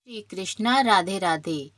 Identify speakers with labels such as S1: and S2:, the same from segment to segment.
S1: श्री कृष्णा। राधे राधे।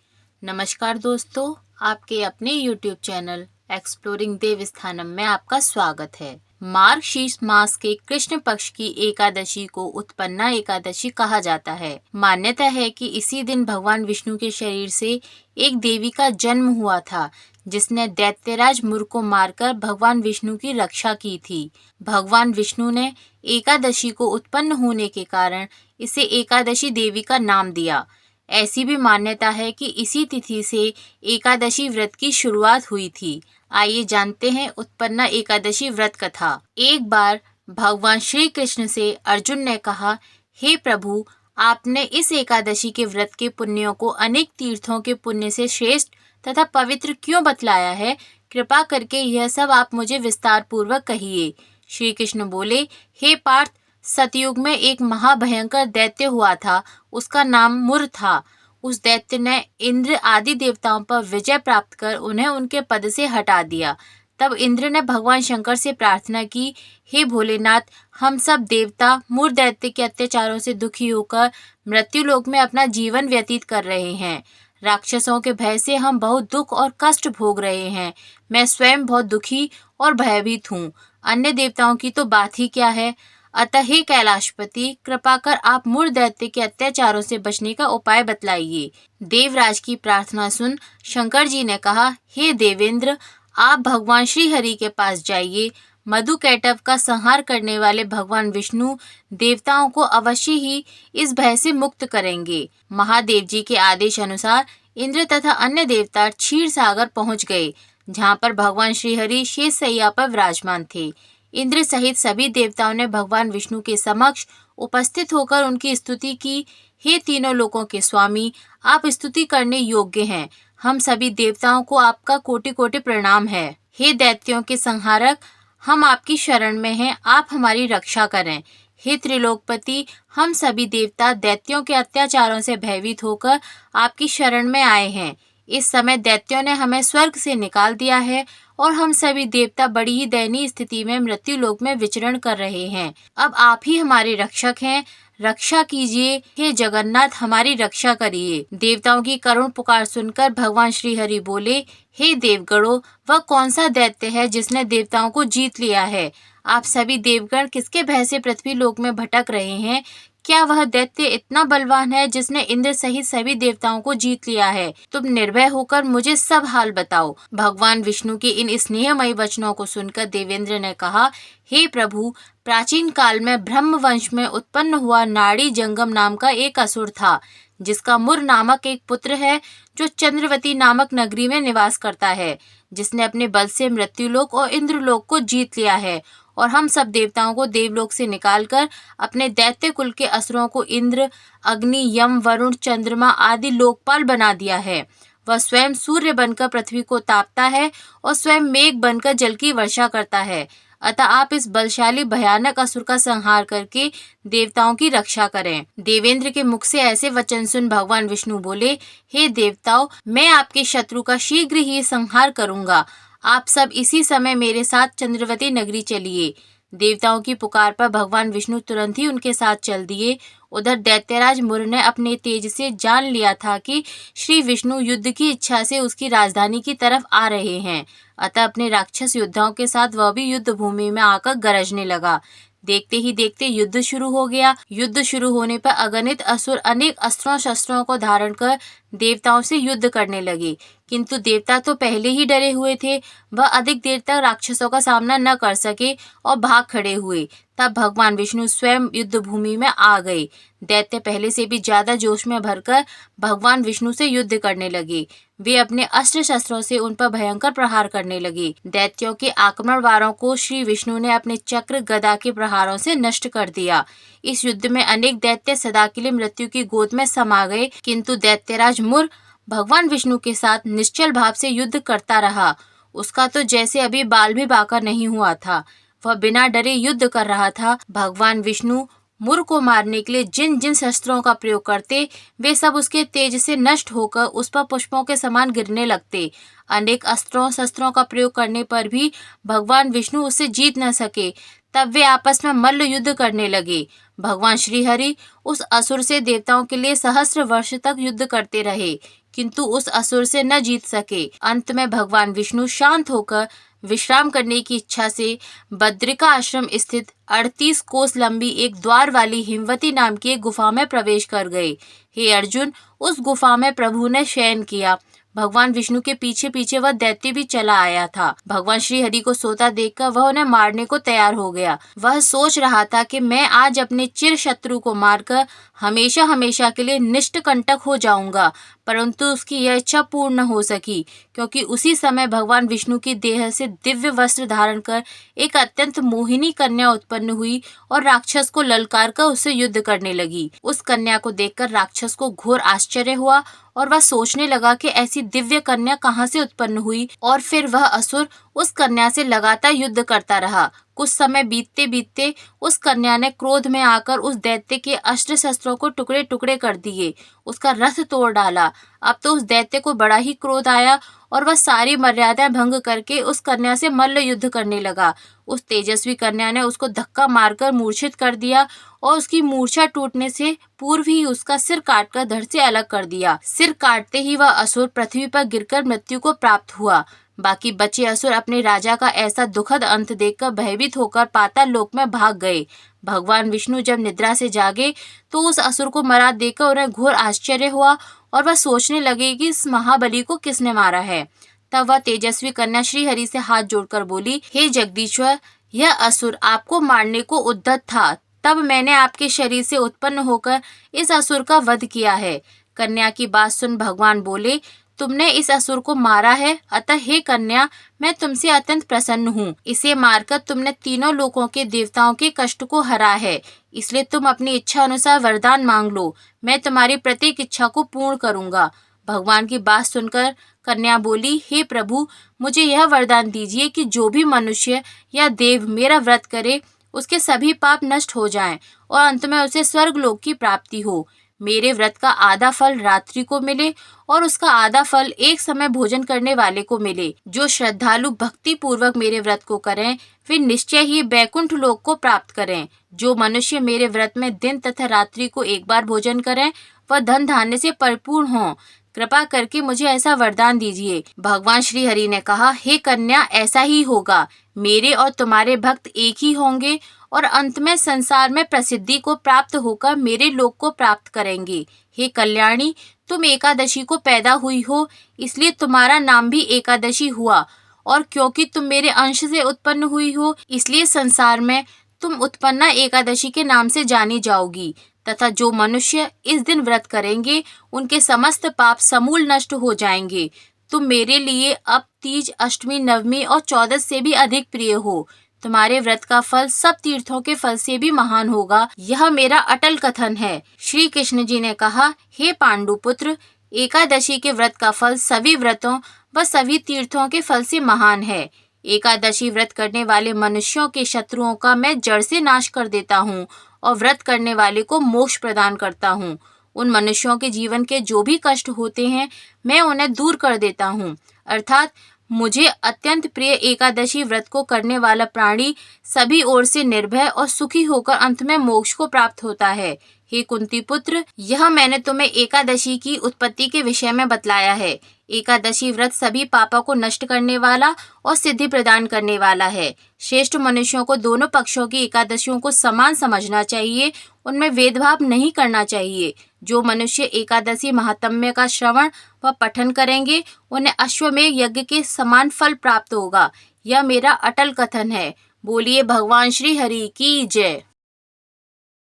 S1: नमस्कार दोस्तों, आपके अपने YouTube चैनल एक्सप्लोरिंग देव स्थानम में आपका स्वागत है। मार्गशीर्ष मास के कृष्ण पक्ष की एकादशी को उत्पन्ना एकादशी कहा जाता है। मान्यता है कि इसी दिन भगवान विष्णु के शरीर से एक देवी का जन्म हुआ था, जिसने दैत्यराज मुर को मारकर भगवान विष्णु की रक्षा की थी। भगवान विष्णु ने एकादशी को उत्पन्न होने के कारण इसे एकादशी देवी का नाम दिया। ऐसी भी मान्यता है कि इसी तिथि से एकादशी व्रत की शुरुआत हुई थी। आइए जानते हैं उत्पन्ना एकादशी व्रत कथा। एक बार भगवान श्री कृष्ण से अर्जुन ने कहा, हे प्रभु, आपने इस एकादशी के व्रत के पुण्यों को अनेक तीर्थों के पुण्य से श्रेष्ठ तथा पवित्र क्यों बतलाया है? कृपा करके यह सब आप मुझे विस्तार पूर्वक कहिए। श्री कृष्ण बोले, हे पार्थ, सतयुग में एक महाभयंकर दैत्य हुआ था। उसका नाम मुर था। उस दैत्य ने इंद्र आदि देवताओं पर विजय प्राप्त कर उन्हें उनके पद से हटा दिया। तब इंद्र ने भगवान शंकर से प्रार्थना की, हे भोलेनाथ, हम सब देवता मुर दैत्य के अत्याचारों से दुखी होकर मृत्युलोक में अपना जीवन व्यतीत कर रहे हैं। राक्षसों के भय से हम बहुत दुख और कष्ट भोग रहे हैं। मैं स्वयं बहुत दुखी और भयभीत हूँ। अन्य देवताओं की तो बात ही क्या है। अतः हे कैलाशपति, कृपा कर आप मुर दैत्य के अत्याचारों से बचने का उपाय बतलाइए। देवराज की प्रार्थना सुन शंकर जी ने कहा, हे देवेंद्र, आप भगवान श्री हरि के पास जाइए। मधुकैटभ का संहार करने वाले भगवान विष्णु देवताओं को अवश्य ही इस भय से मुक्त करेंगे। महादेव जी के आदेश अनुसार इंद्र तथा अन्य देवता क्षीर सागर पहुँच गए, जहाँ पर भगवान श्री हरि शेषशैया पर विराजमान थे। इंद्र सहित सभी देवताओं ने भगवान विष्णु के समक्ष उपस्थित होकर उनकी स्तुति की। हे तीनों लोकों के स्वामी, आप स्तुति करने योग्य हैं। हम सभी देवताओं को आपका कोटि कोटि प्रणाम है। हे दैत्यों के संहारक, हम आपकी शरण में हैं, आप हमारी रक्षा करें। हे त्रिलोकपति, हम सभी देवता दैत्यों के अत्याचारों से भयभीत होकर आपकी शरण में आए हैं। इस समय दैत्यों ने हमें स्वर्ग से निकाल दिया है और हम सभी देवता बड़ी ही दयनीय स्थिति में मृत्यु लोक में विचरण कर रहे हैं। अब आप ही हमारे रक्षक हैं, रक्षा कीजिए। हे जगन्नाथ, हमारी रक्षा करिए। देवताओं की करुण पुकार सुनकर भगवान श्री हरि बोले, हे देवगणों, वह कौन सा दैत्य है जिसने देवताओं को जीत लिया है? आप सभी देवगण किसके भय से पृथ्वी लोक में भटक रहे हैं? क्या वह दैत्य इतना बलवान है जिसने इंद्र सहित सभी देवताओं को जीत लिया है? तुम निर्भय होकर मुझे सब हाल बताओ। भगवान विष्णु के इन स्नेहमयी वचनों को सुनकर देवेंद्र ने कहा, हे प्रभु, प्राचीन काल में ब्रह्म वंश में उत्पन्न हुआ नाड़ी जंगम नाम का एक असुर था, जिसका मुर नामक एक पुत्र है, जो चंद्रवती नामक नगरी में निवास करता है, जिसने अपने बल से मृत्युलोक और इंद्रलोक को जीत लिया है और हम सब देवताओं को देवलोक से निकालकर अपने दैत्य कुल के असुरों को इंद्र, अग्नि, यम, वरुण, चंद्रमा आदि लोकपाल बना दिया है। वह स्वयं सूर्य बनकर पृथ्वी को तापता है और स्वयं मेघ बनकर जल की वर्षा करता है। अतः आप इस बलशाली भयानक असुर का संहार करके देवताओं की रक्षा करें। देवेंद्र के मुख से ऐसे वचन सुन भगवान विष्णु बोले, हे देवताओं, मैं आपके शत्रु का शीघ्र ही संहार करूंगा। आप सब इसी समय मेरे साथ चंद्रवती नगरी चलिए। देवताओं की पुकार पर भगवान विष्णु तुरंत ही उनके साथ चल दिए। उधर दैत्यराज मुर ने अपने तेज से जान लिया था कि श्री विष्णु युद्ध की इच्छा से उसकी राजधानी की तरफ आ रहे हैं। अतः अपने राक्षस योद्धाओं के साथ वह भी युद्ध भूमि में आकर गरजने लगा। देखते ही देखते युद्ध शुरू हो गया। युद्ध शुरू होने पर अगणित असुर अनेक अस्त्रों शस्त्रों को धारण कर देवताओं से युद्ध करने लगे, किंतु देवता तो पहले ही डरे हुए थे। वह अधिक देर तक राक्षसों का सामना न कर सके और भाग खड़े हुए। तब भगवान विष्णु स्वयं युद्ध भूमि में आ गए। दैत्य पहले से भी ज्यादा जोश में भरकर भगवान विष्णु से युद्ध करने लगे। वे अपने अस्त्र शस्त्रों से उन पर भयंकर प्रहार करने लगे। दैत्यों के आक्रमण वारों को श्री विष्णु ने अपने चक्र गदा के प्रहारों से नष्ट कर दिया। इस युद्ध में अनेक दैत्य सदा के लिए मृत्यु की गोद में समा गए, किंतु दैत्यराज मुर भगवान विष्णु के साथ निश्चल भाव से युद्ध करता रहा। उसका तो जैसे अभी बाल भी बांका नहीं हुआ था। वह बिना डरे युद्ध कर रहा था। भगवान विष्णु मुर को मारने के लिए जिन जिन शस्त्रों का प्रयोग करते, वे सब उसके तेज से नष्ट होकर उस पर पुष्पों के समान गिरने लगते। अनेक अस्त्रों शस्त्रों का प्रयोग करने पर भी भगवान विष्णु उससे जीत न सके। तब वे आपस में मल्ल युद्ध करने लगे। भगवान श्री हरि उस असुर से देवताओं के लिए सहस्त्र वर्ष तक युद्ध करते रहे, किंतु उस असुर से न जीत सके। अंत में भगवान विष्णु शांत होकर विश्राम करने की इच्छा से बद्रिका आश्रम स्थित 38 कोस लंबी एक द्वार वाली हिमवती नाम की एक गुफा में प्रवेश कर गए। हे अर्जुन, उस गुफा में प्रभु ने शयन किया। भगवान विष्णु के पीछे पीछे वह दैत्य भी चला आया था। भगवान श्री हरि को सोता देखकर वह उन्हें मारने को तैयार हो गया। वह सोच रहा था कि मैं आज अपने चिर शत्रु को मारकर हमेशा हमेशा के लिए निष्कंटक हो जाऊंगा, परंतु उसकी यह इच्छा पूर्ण न हो सकी, क्योंकि उसी समय भगवान विष्णु की देह से दिव्य वस्त्र धारण कर एक अत्यंत मोहिनी कन्या उत्पन्न हुई और राक्षस को ललकार कर उससे युद्ध करने लगी। उस कन्या को देखकर राक्षस को घोर आश्चर्य हुआ और वह सोचने लगा कि ऐसी दिव्य कन्या कहाँ से उत्पन्न हुई, और फिर वह असुर उस कन्या से लगातार युद्ध करता रहा। कुछ समय बीतते बीतते उस कन्या ने क्रोध में आकर उस दैत्य के अस्त्र शस्त्रों को टुकड़े टुकड़े कर दिए, उसका रथ तोड़ डाला। अब तो उस दैत्य को बड़ा ही क्रोध आया और वह सारी मर्यादाएं भंग करके उस कन्या से मल्ल युद्ध करने लगा। उस तेजस्वी कन्या ने उसको धक्का मारकर मूर्छित कर दिया और उसकी मूर्छा टूटने से पूर्व ही उसका सिर काटकर धड़ से अलग कर दिया। सिर काटते ही वह असुर पृथ्वी पर गिरकर मृत्यु को प्राप्त हुआ। बाकी बचे असुर अपने राजा का ऐसा दुखद अंत देखकर भयभीत होकर पाताल लोक में भाग गए। भगवान विष्णु जब निद्रा से जागे तो उस असुर को मरा देखकर उन्हें घोर आश्चर्य हुआ और वह सोचने लगे कि इस महाबली को किसने मारा है। तब वह तेजस्वी कन्या श्री हरि से हाथ जोड़कर बोली, हे जगदीश्वर, यह असुर आपको मारने को उद्यत था, तब मैंने आपके शरीर से उत्पन्न होकर इस असुर का वध किया है। कन्या की बात सुन भगवान बोले, तुमने इस असुर को मारा है, अतः हे कन्या, मैं तुमसे अत्यंत प्रसन्न हूँ। इसे मारकर तुमने तीनों लोकों के देवताओं के कष्ट को हरा है, इसलिए तुम अपनी इच्छा अनुसार वरदान मांग लो, मैं तुम्हारी प्रत्येक इच्छा को पूर्ण करूँगा। भगवान की बात सुनकर कन्या बोली, हे प्रभु, मुझे यह वरदान दीजिए कि जो भी मनुष्य या देव मेरा व्रत करे उसके सभी पाप नष्ट हो जाएं और अंत में उसे स्वर्ग लोक की प्राप्ति हो। मेरे व्रत का आधा फल रात्रि को मिले और उसका आधा फल एक समय भोजन करने वाले को मिले। जो श्रद्धालु भक्ति पूर्वक मेरे व्रत को करें वे निश्चय ही बैकुंठ लोक को प्राप्त करें। जो मनुष्य मेरे व्रत में दिन तथा रात्रि को एक बार भोजन करें वह धन धान्य से परिपूर्ण हों। कृपा करके मुझे ऐसा वरदान दीजिए। भगवान श्री हरि ने कहा, हे कन्या, ऐसा ही होगा। मेरे और तुम्हारे भक्त एक ही होंगे और अंत में संसार में प्रसिद्धि को प्राप्त होकर मेरे लोक को प्राप्त करेंगे। हे कल्याणी, तुम एकादशी को पैदा हुई हो, इसलिए तुम्हारा नाम भी एकादशी हुआ, और क्योंकि तुम मेरे अंश से उत्पन्न हुई हो इसलिए संसार में तुम उत्पन्ना एकादशी के नाम से जानी जाओगी। तथा जो मनुष्य इस दिन व्रत करेंगे उनके समस्त पाप समूल नष्ट हो जाएंगे। तुम मेरे लिए अब तीज, अष्टमी, नवमी और 14 से भी अधिक प्रिय हो। तुम्हारे व्रत का फल सब तीर्थों के फल से भी महान होगा। यह मेरा अटल कथन है। श्री कृष्ण जी ने कहा, हे पांडुपुत्र, एकादशी के व्रत का फल सभी व्रतों व सभी तीर्थों के फल से महान है। एकादशी व्रत करने वाले मनुष्यों के शत्रुओं का मैं जड़ से नाश कर देता हूँ और व्रत करने वाले को मोक्ष प्रदान करता हूँ। उन मनुष्यों के जीवन के जो भी कष्ट होते हैं मैं उन्हें दूर कर देता हूँ। अर्थात मुझे अत्यंत प्रिय एकादशी व्रत को करने वाला प्राणी सभी ओर से निर्भय और सुखी होकर अंत में मोक्ष को प्राप्त होता है। हे कुंती पुत्र, यह मैंने तुम्हें एकादशी की उत्पत्ति के विषय में बतलाया है। एकादशी व्रत सभी पापों को नष्ट करने वाला और सिद्धि प्रदान करने वाला है। श्रेष्ठ मनुष्यों को दोनों पक्षों की एकादशियों को समान समझना चाहिए, उनमें भेदभाव नहीं करना चाहिए। जो मनुष्य एकादशी महात्म्य का श्रवण व पठन करेंगे उन्हें अश्वमेध यज्ञ के समान फल प्राप्त होगा। यह मेरा अटल कथन है। बोलिए भगवान श्री हरि की जय।